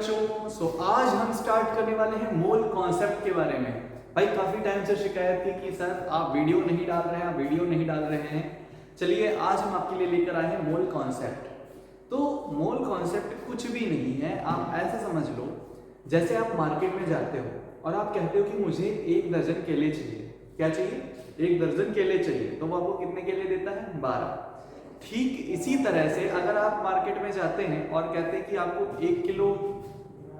बच्चों, आज हम स्टार्ट करने वाले हैं मोल कॉन्सेप्ट के बारे में। भाई काफी टाइम से शिकायत थी कि सर आप वीडियो नहीं डाल रहे हैं, आप वीडियो नहीं डाल रहे हैं। चलिए आज हम आपके लिए लेकर आए हैं मोल कॉन्सेप्ट। तो मोल कॉन्सेप्ट कुछ भी नहीं है, आप ऐसे समझ लो जैसे आप मार्केट में जाते हो और आप कहते हो कि मुझे 1 दर्जन केले चाहिए। क्या चाहिए? 1 दर्जन केले चाहिए। तो वो आपको कितने केले देता है? 12। ठीक इसी तरह से अगर आप मार्केट में जाते हैं और कहते हैं कि आपको 1 किलो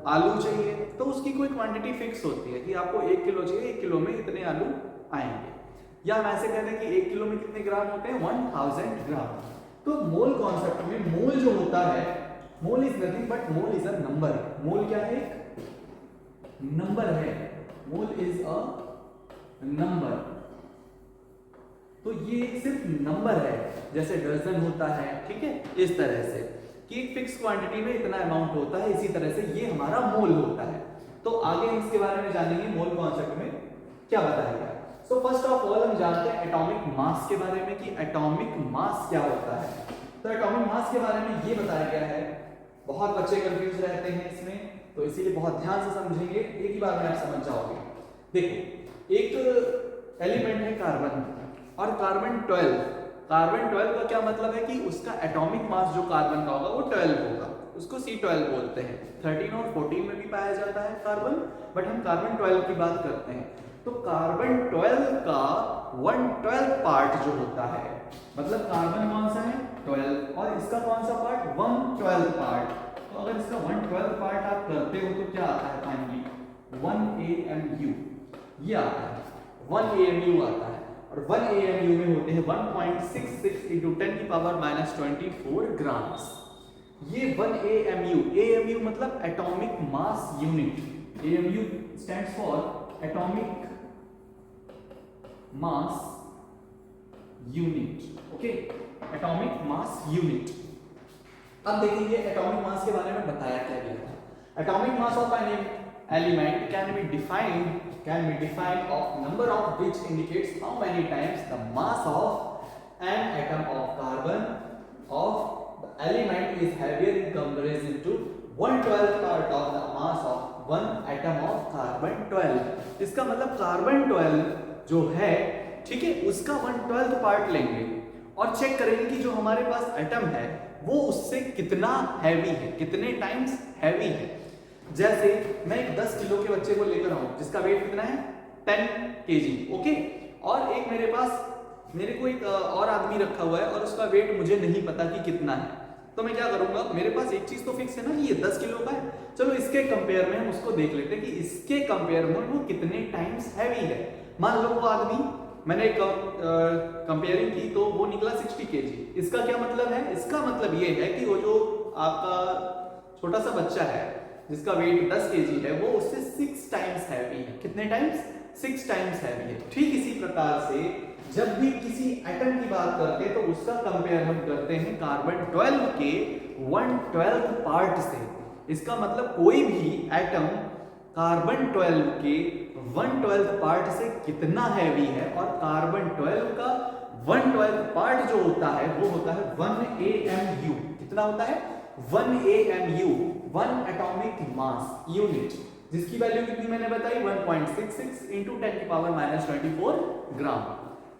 आलू चाहिए, तो उसकी कोई क्वांटिटी फिक्स होती है कि आपको 1 किलो चाहिए, 1 किलो में इतने आलू आएंगे। या हम ऐसे कहते हैं कि 1 किलो में कितने ग्राम होते हैं? 1000 ग्राम। तो मोल कॉन्सेप्ट में मोल जो होता है, mole is nothing but mole is a number. Mole क्या है? नंबर है। Mole is a number. तो ये सिर्फ नंबर है, जैसे डजन होता है, ठीक है, इस तरह से कि एक फिक्स क्वांटिटी में इतना अमाउंट होता है। इसी तरह से ये हमारा मोल होता है। तो आगे हम इसके बारे में जानेंगे मोल कॉन्सेप्ट में क्या बताया गया। सो फर्स्ट ऑफ ऑल हम जानते हैं एटॉमिक मास के बारे में कि एटॉमिक मास क्या होता है। तो एटॉमिक मास के बारे में ये बताया गया है। बहुत बच्चे कंफ्यूज रहते हैं इसमें, तो इसीलिए बहुत ध्यान से समझेंगे, एक ही बार में आप समझ जाओगे। देखो, एक एलिमेंट है कार्बन और कार्बन 12। कार्बन 12 का क्या मतलब है कि उसका एटॉमिक मास जो कार्बन का होगा वो 12 होगा, उसको C12 बोलते हैं। 13 और 14 में भी पाया जाता है कार्बन, बट हम कार्बन 12 की बात करते हैं। तो कार्बन 12 का 1/12 पार्ट जो होता है, मतलब कार्बन कौन सा है? 12, और इसका कौन सा पार्ट? 1/12 पार्ट। तो अगर इसका 1/12 पार्ट आप करते हो तो क्या आता है? फाइनली 1 AMU ये आता है, 1 AMU आता है। और 1 AMU में होते हैं 1.66 × 10⁻⁻24 ग्राम्स। ये 1 AMU मतलब atomic mass unit. AMU stands for atomic mass unit. Okay, atomic mass unit. अब देखेंगे एटॉमिक मास के बारे में बताया क्या गया है। Atomic mass of an element can be defined of number of which indicates how many times the mass of an atom of carbon of the element is heavier in comparison to 1/12 part of the mass of one atom of carbon 12। इसका मतलब carbon 12 जो है, ठीक है, उसका 1/12 part लेंगे और check करेंगे कि जो हमारे पास एटम है वो उससे कितना हैवी है, कितने टाइम्स हैवी है। जैसे मैं एक 10 किलो के बच्चे को लेकर आऊं जिसका वेट कितना है? 10 kg। ओके, और एक मेरे को एक और आदमी रखा हुआ है और उसका वेट मुझे नहीं पता कि कितना है। तो मैं क्या करूंगा? मेरे पास एक चीज तो फिक्स है ना कि ये 10 किलो का है। चलो इसके कंपेयर में हम उसको देख लेते हैं कि इसके कंपेयर में वो कितने टाइम्स हैवी है। मान लो वो आदमी, मैंने कंपेयरिंग की तो वो निकला 60 kg। इसका क्या मतलब है? इसका मतलब ये है कि वो जो आपका छोटा सा बच्चा है जिसका वेट 10 kg है, वो उससे 6 टाइम्स हैवी है। कितने टाइम्स? 6 टाइम्स हैवी है। ठीक इसी प्रकार से जब भी किसी एटम की बात करते हैं तो उसका कंपेयर हम करते हैं कार्बन 12 के 1/12 पार्ट से। इसका मतलब कोई भी एटम कार्बन 12 के 1/12 पार्ट से कितना हैवी है, और कार्बन 12 का 1/12 पार्ट जो होता है वो होता है 1 AMU। कितना होता है? 1 AMU, 1 एटॉमिक मास यूनिट, जिसकी वैल्यू कितनी मैंने बताई? 1.66 × 10⁻⁻24 ग्राम।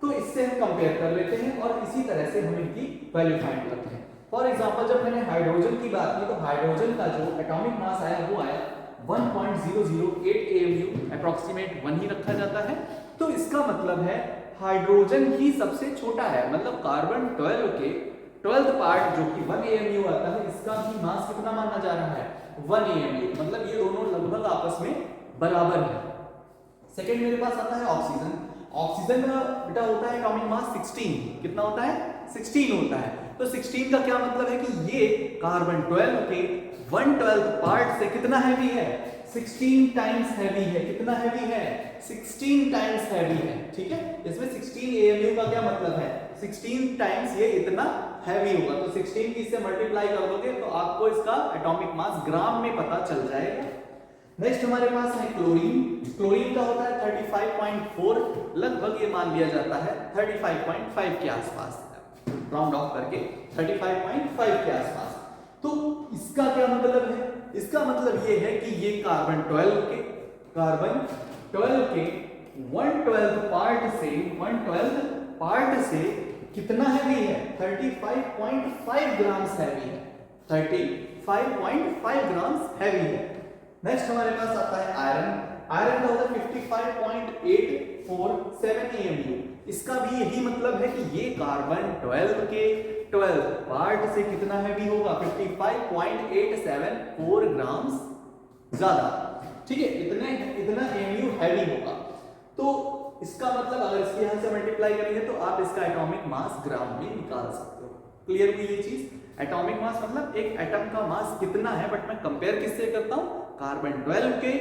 तो इससे हम कंपेयर कर लेते हैं और इसी तरह से हम इनकी वैल्यू फाइंड करते हैं। फॉर एग्जांपल जब मैंने हाइड्रोजन की बात की तो हाइड्रोजन का जो एटॉमिक मास आया वो आया 1.008 AMU, अप्रॉक्सीमेट 1 ही रखा जाता है। तो इसका मतलब है हाइड्रोजन ही सबसे छोटा है, मतलब कार्बन 12 के 12th पार्ट जो कि 1 AMU आता है, इसका भी मास कितना माना जा रहा है? 1 AMU। मतलब ये दोनों लगभग आपस में बराबर है। सेकंड मेरे पास आता है ऑक्सीजन। ऑक्सीजन का बेटा होता है एटॉमिक मास 16। कितना होता है? 16 होता है। तो 16 का क्या मतलब है कि ये कार्बन 12 के 1/12 पार्ट से कितना हैवी है? 16 टाइम्स हैवी है। कितना हैवी है? 16 टाइम्स हैवी है। ठीक है, इसमें 16 AMU का क्या मतलब है? 16 टाइम्स ये इतना हैवी होगा। तो 16 की इससे मल्टीप्लाई कर दोगे तो आपको इसका एटॉमिक मास ग्राम में पता चल जाएगा। नेक्स्ट हमारे पास है क्लोरीन। क्लोरीन का होता है 35.4, लगभग ये मान लिया जाता है 35.5 के आसपास, राउंड ऑफ करके 35.5 के आसपास। तो इसका क्या मतलब है? इसका मतलब ये है कि ये कार्बन 12 के 1/12 पार्ट से कितना हैवी है? 35.5 ग्राम्स हैवी है। 35.5 ग्राम्स हैवी है। नेक्स्ट हमारे पास आता है आयरन। आयरन का होता है 55.847 AMU। इसका भी यही मतलब है कि ये कार्बन 12 के 12 पार्ट से कितना हैवी होगा? 55.874 ग्राम्स ज्यादा। ठीक है, इतना AMU हैवी होगा। तो इसका मतलब अगर इसके यहां से मल्टीप्लाई करेंगे तो आप इसका एटॉमिक मास ग्राम में निकाल सकते हो। क्लियर हुई ये चीज? एटॉमिक मास मतलब एक एटम का मास कितना है, बट मैं कंपेयर किससे करता हूं? कार्बन 12 के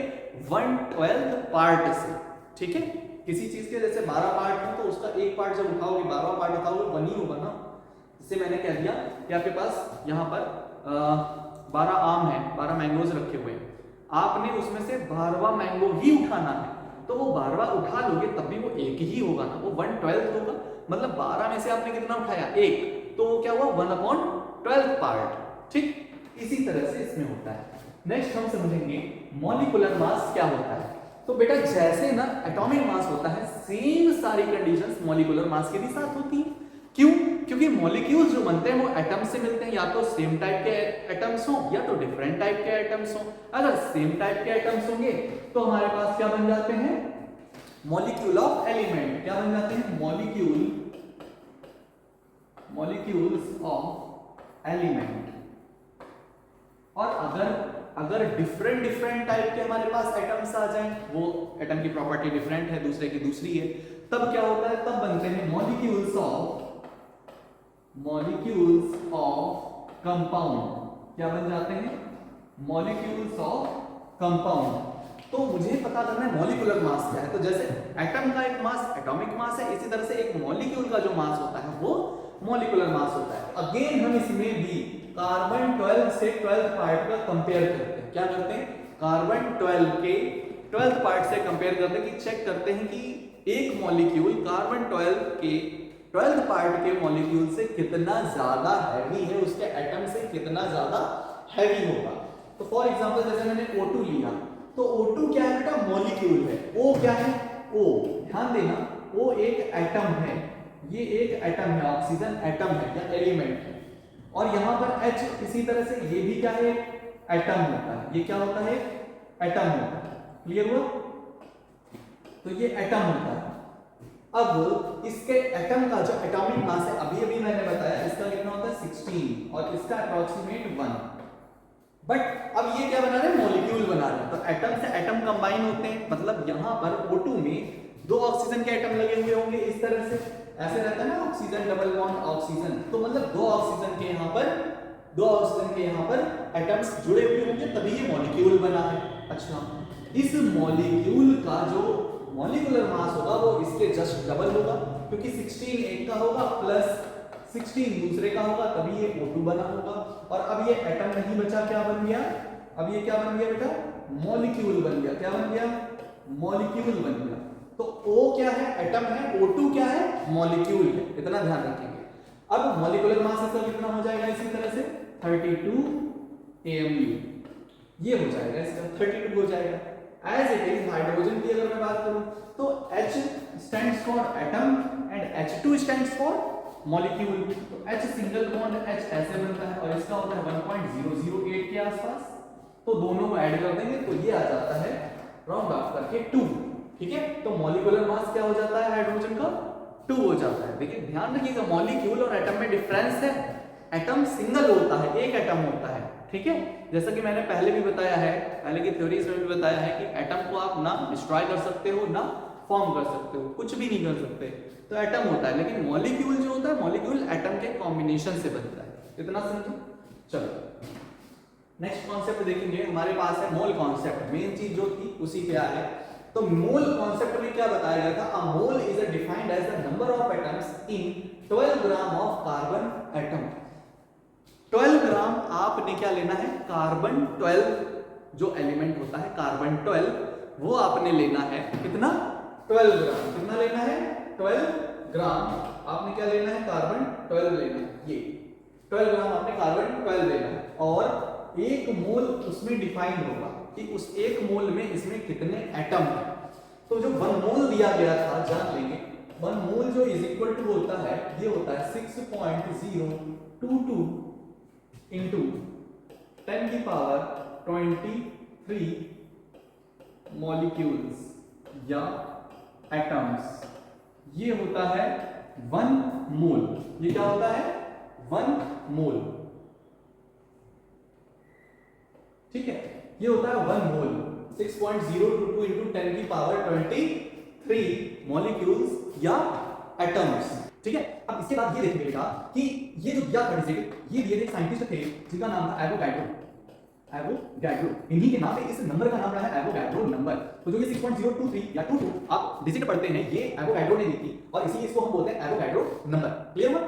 1/12 पार्ट से। ठीक है, किसी चीज के जैसे 12 पार्ट हो तो उसका एक पार्ट जब उठाओगे 12वां पार्ट उठाओगे 1 ही होगा ना। इससे मैंने कह दिया कि आपके पास यहाँ पर 12 आम है, 12 मैंगोज रखे हुए हैं, आपने उसमें से 12वां मैंगो ही उठाना है, तो वो 12वां उठा लोगे तब भी वो एक ही होगा ना, वो 1/12 होगा। मतलब 12 में से आपने कितना उठाया? एक, तो वो क्या हुआ? 1/12 पार्ट। ठीक, इसी तरह से इसमें होता है। नेक्स्ट हम समझेंगे मॉलिक्यूलर मास क्या होता है। तो बेटा जैसे ना एटॉमिक मास होता है, सेम सारी कंडीशंस मॉलिक्यूलर मास के भी साथ होती हैं। क्यों? क्योंकि मॉलिक्यूल्स जो बनते हैं वो एटम से मिलते हैं, या तो सेम टाइप के एटम्स हो या तो डिफरेंट टाइप के एटम्स हो। अगर सेम टाइप के एटम्स होंगे तो हमारे पास क्या बन जाते हैं? Molecule of element. क्या बन जाते हैं? Molecules of element. और अगर डिफरेंट टाइप के हमारे पास एटम्स आ जाएं, वो एटम की प्रॉपर्टी डिफरेंट है, दूसरे की दूसरी है, तब क्या होता है? तब बनते हैं मॉलिक्यूल्स ऑफ कंपाउंड। क्या बन जाते हैं? Molecules of compound. तो मुझे पता करना है मॉलिक्यूलर मास क्या है। तो जैसे एटम का एक मास एटॉमिक मास है, इसी तरह से एक मॉलिक्यूल का जो मास होता है वो मॉलिक्यूलर मास होता है। अगेन हम इसमें भी कार्बन 12 से 12th पार्ट का कंपेयर करते हैं। क्या करते हैं? कार्बन 12 के 12th पार्ट से कंपेयर करते हैं, कि चेक करते हैं कि एक मॉलिक्यूल कार्बन 12 के 12th पार्ट के मॉलिक्यूल से कितना ज्यादा हैवी है, उसके एटम से कितना ज्यादा हैवी होगा। तो फॉर एग्जांपल जैसे मैंने O2 लिया, तो O2 क्या है बेटा? मॉलिक्यूल है। O क्या है? O, ध्यान देना, O एक एटम है, ये एक एटम है, ऑक्सीजन एटम है या एलिमेंट है। और यहां पर H इसी तरह से ये भी क्या है? एटम होता है। ये क्या होता है? एटम होता है। क्लियर हुआ? तो ये एटम होता है। अब इसके एटम का जो एटॉमिक मास है, अभी मैंने बताया इसका कितना होता है? 16 और इसका अप्रॉक्सीमेट 1। बट अब ये क्या बना रहे हैं? मॉलिक्यूल बना रहे हैं। तो एटम से एटम कंबाइन होते हैं, मतलब यहां पर O2 में 2 ऑक्सीजन के एटम लगे हुए होंगे, इस तरह से ऐसे रहता है ना, ऑक्सीजन डबल बॉन्ड ऑक्सीजन। तो मतलब 2 ऑक्सीजन के यहां पर एटम्स जुड़े हुए होंगे, तभी ये मॉलिक्यूल बना है। अच्छा, इस मॉलिक्यूल का जो मॉलिक्यूलर मास होगा वो इसके जस्ट डबल होगा, क्योंकि 16 एक का होगा प्लस 16 दूसरे का होगा, तभी ये O2 बना होगा। और अब ये एटम नहीं बचा, क्या बन गया? अब ये क्या बन गया बेटा? मॉलिक्यूल बन गया। क्या बन गया? मॉलिक्यूल बन गया। तो O क्या है? एटम है। O2 क्या है? मॉलिक्यूल है। इतना ध्यान रखेंगे। अब मॉलिक्यूलर मास इसका कितना हो जाएगा? इसी तरह से 32 AMU ये हो जाएगा, इसका 32 हो जाएगा। एज इट इज हाइड्रोजन की अगर मैं बात करूं तो H stands for atom and H2 stands for molecule. तो H सिंगल बॉन्ड H ऐसे बनता है और इसका होता है 1.008 के आसपास। तो दोनों को ऐड कर देंगे तो ये आ जाता है राउंड ऑफ करके 2। ठीक है, तो मॉलिक्यूलर मास क्या हो जाता है हाइड्रोजन का? 2 हो जाता है। देखिए ध्यान रखिएगा, मॉलिक्यूल और एटम में डिफरेंस है। एटम सिंगल होता है, एक एटम होता है। ठीक है, जैसा कि मैंने पहले भी बताया है, पहले की थ्योरीज में भी बताया है कि एटम को आप ना डिस्ट्रॉय कर सकते हो ना फॉर्म कर सकते हो, कुछ भी नहीं कर सकते। तो एटम होता है, लेकिन मॉलिक्यूल जो होता है, मॉलिक्यूल एटम के कॉम्बिनेशन से बनता है। इतना समझो। चलो नेक्स्ट कॉन्सेप्ट देखेंगे, हमारे पास है मोल कॉन्सेप्ट। मेन चीज जो थी उसी पे आ है। तो मोल कॉन्सेप्ट में क्या बताया गया था? A mole is defined as the number of atoms in 12 gram of carbon atom. 12 gram आपने क्या लेना है? कार्बन 12 जो एलिमेंट होता है कार्बन 12, वो आपने लेना है। कितना? 12 ग्राम। कितना लेना है? 12 ग्राम आपने क्या लेना है? कार्बन 12 लेना है। ये 12 ग्राम आपने कार्बन 12 लेना है और एक मोल उसमें डिफाइन होगा कि उस एक मोल में इसमें कितने एटम है। तो जो 1 मोल दिया गया था जान लेंगे 1 मोल जो इज इक्वल टू होता है ये होता है 6.022 इंटू 10 की पावर 23 मॉलिक्यूल्स या एटम्स। ये होता है 1 मोल। ये क्या होता है 1 मोल। ठीक है ये होता है 1 मोल 6.022 इंटू 10 की पावर 23 मॉलिक्यूल्स या एटम्स। ठीक है अब इसके बाद ये देखेंगे बेटा कि ये जो दिया था ये दिए थे साइंटिस्ट थे जिनका नाम था एवोगैड्रो। इन्हीं के नाम पे इस नंबर का नाम रहा है एवोगैड्रो नंबर। तो जो ये 6.023 या 22 आप डिजिट पढ़ते हैं ये एवोगैड्रो ने दी थी और इसी इसको हम बोलते हैं एवोगैड्रो नंबर। क्लियर हुआ?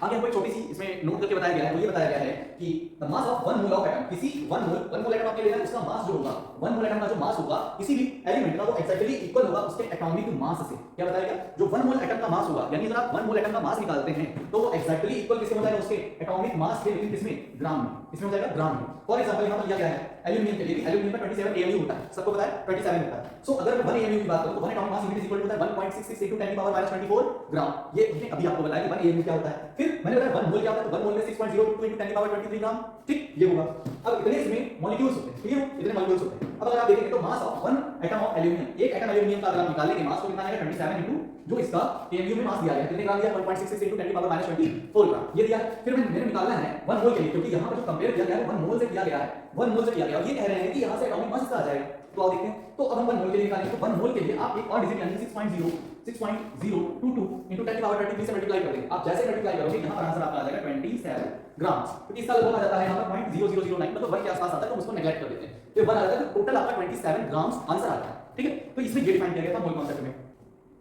आगे हमको एक छोटी सी इसमें नोट करके बताया गया है। तो ये बताया गया है कि the mass of 1 mole of atom किसी 1 मोल एटम आपके लेना उसका मास जो होगा 1 मोल एटम का जो मास होगा किसी भी एलिमेंट का वो एक्जेक्टली इक्वल होगा उसके एटॉमिक मास से। क्या बताया गया जो 1 मोल एटम का मास होगा यानी अगर आप 1 मोल एटम का मास निकालते हैं तो वो एक्जेक्टली इक्वल किससे हो जाएगा उसके एटॉमिक मास के लेकिन किसमें ग्राम में। इसमें हो जाएगा ग्राम में। फॉर एग्जांपल यहां पर लिया गया है एल्यूमिनियम के लिए एल्यूमिनियम में 27 AMU होता है। सबको पता है 27 होता है। सो अगर 1 AMU की बात करूं तो 1 atomic mass unit is equal to होता है 1.66 into 10 की पावर -24 ग्राम। ये हमने अभी आपको बताया कि 1 AMU क्या होता है। फिर मैंने बताया 1 मोल क्या होता है। 1 मोल में 6.022 into 10 की पावर 23 ग्राम। ठीक ये होगा। अब इतने इसमें मॉलिक्यूल्स होते हैं। क्लियर इतने मॉलिक्यूल्स होते हैं। अब अगर आप देखेंगे तो mass of 1 atom of aluminium एक एटम एल्यूमिनियम का अगर आप निकालेंगे मास तो कितना आएगा 27 into जो इसका AMU में मास दिया गया है कितने ग्राम दिया 1.66 into 10 की पावर -24 ग्राम ये दिया। फिर मैंने निकालना है 1 मोल के लिए क्योंकि यहां पर जो कंपेयर किया गया है 1 मोल से किया गया है 1 मोल से किया गया और ये कह रहे हैं कि यहां से एटॉमिक मास आ जाएगा। तो आप देखते हैं तो अब हम 1 मोल के लिए निकालेंगे तो 1 मोल के लिए आप एक और डिजिट यानी 6.022 into 10 की पावर 23 से मल्टीप्लाई कर देंगे। आप जैसे मल्टीप्लाई करोगे यहां पर आंसर आपका आ जाएगा 27 ग्राम क्योंकि इसका लगभग आ जाता है यहां पर 0.0009 मतलब 1 के आसपास आता है तो उसको नेगलेक्ट कर देते हैं। फिर 1 आ जाता है तो टोटल आपका 27 ग्राम आंसर आता है। ठीक है तो इसमें ये डिफाइन किया गया था मोल कॉन्सेप्ट में।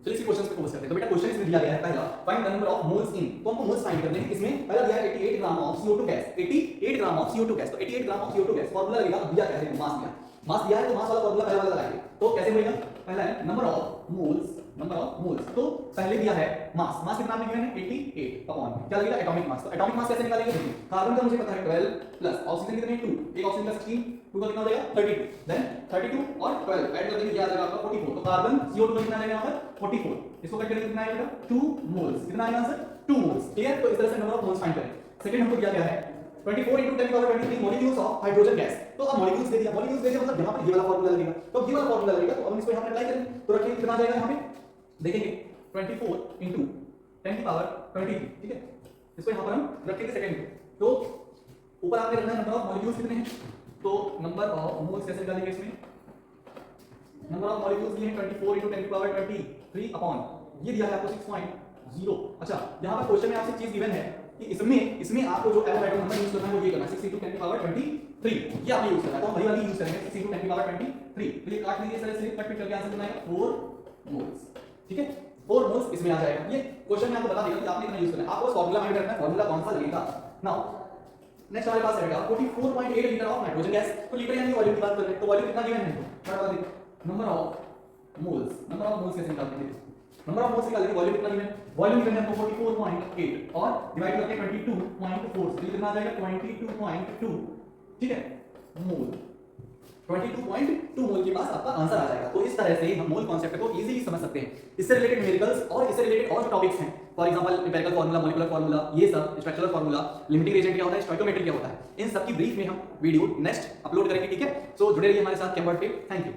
चलिए इसी क्वेश्चंस पे फोकस करते हैं। तो बेटा क्वेश्चन इसमें दिया गया है पहला find the number of moles इन। तो हमको मोल्स फाइंड करने हैं। इसमें पहला दिया है 88 gram of CO2 gas 88 gram of CO2 gas. तो 88 gram of CO2 gas formula लगेगा दिया कैसे मास दिया है तो मास वाला फार्मूला पहले वाला लगाएंगे। तो कैसे होएगा पहला है नंबर ऑफ मोल्स तो पहले दिया है मास कितना आपने गिवन है 88 अपॉन क्या लगेगा एटॉमिक मास। तो एटॉमिक मास कैसे निकालेंगे देखिए कार्बन का मुझे पता है 12 प्लस ऑक्सीजन कितने 2 एक ऑक्सीजन का 16 2 का कितना हो जाएगा 32 देन 32 और 12 ऐड कर देंगे क्या आ जाएगा आपका 44। तो कार्बन CO2 का कितना आएगा यहां पर 44 इसको कट करके कितना आएगा 2 मोल्स कितना आएगा आंसर 2 मोल्स। क्लियर तो इस तरह से नंबर ऑफ मोल्स फाइंड करें। सेकंड हमको दिया गया है 24 into 10 की power 23 molecules of hydrogen gas. तो अब मॉलिक्यूल्स दे दिया मतलब यहां पर ये वाला फार्मूला लगेगा। तो ये वाला फार्मूला लगेगा तो अब हम इसको यहां पर अप्लाई करें तो रखिए कितना आ जाएगा यहां पे देखेंगे 24 into 10 की पावर 23। ठीक है इसको यहां पर हम रखेंगे सेकंड को। तो ऊपर आपने रखना है नंबर ऑफ मॉलिक्यूल्स कितने हैं। तो नंबर ऑफ मोल्स कैसे निकालेंगे इसमें नंबर ऑफ मॉलिक्यूल्स दिए हैं 24 into 10 की पावर 23 अपॉन ये दिया है आपको 6.0। अच्छा यहां पर क्वेश्चन में आपसे चीज गिवन है कि इसमें आपको जो एवोगैड्रो नंबर यूज करना है वो ये करना है 6 into 10 की पावर 23 ये आपने यूज करना है। तो हम वही वाली यूज करेंगे 6 into 10 की पावर 23। तो ये काट लीजिए सर से कट करके आंसर कितना आएगा 4 मोल्स। ठीक है 4 मोल्स इसमें आ जाएगा। ये क्वेश्चन में आपको बता देगा कि आपने कितना यूज करना है। आपको फार्मूला माइंड रखना है फार्मूला कौन सा लगेगा। नाउ नेक्स्ट हमारे पास रहेगा 44.8 लीटर ऑफ नाइट्रोजन गैस। तो लीटर यानी वॉल्यूम की बात कर रहे हैं तो वॉल्यूम कितना गिवन है मैं बता दें नंबर ऑफ मोल्स कैसे निकालते हैं नंबर ऑफ मोल्स निकालेंगे वॉल्यूम कितना गिवन है वॉल्यूम गिवन है हमको 44.8 और डिवाइड करके 22.4 तो कितना आ जाएगा 22.2। ठीक है मोल 22.2 मोल के पास आपका आंसर आ जाएगा। तो इस तरह से हम मोल कॉन्सेप्ट को इजीली समझ सकते हैं। इससे रिलेटेड न्यूमेरिकल्स और इससे रिलेटेड और जो टॉपिक्स हैं for example empirical formula molecular formula ये सब स्ट्रक्चरल फार्मूला लिमिटिंग एजेंट क्या होता है स्टोइकियोमेट्री क्या होता है इन सब की ब्रीफ में हम वीडियो नेक्स्ट अपलोड करेंगे। ठीक है सो जुड़े रहिए हमारे साथ कैमवर्ड पे। Thank you.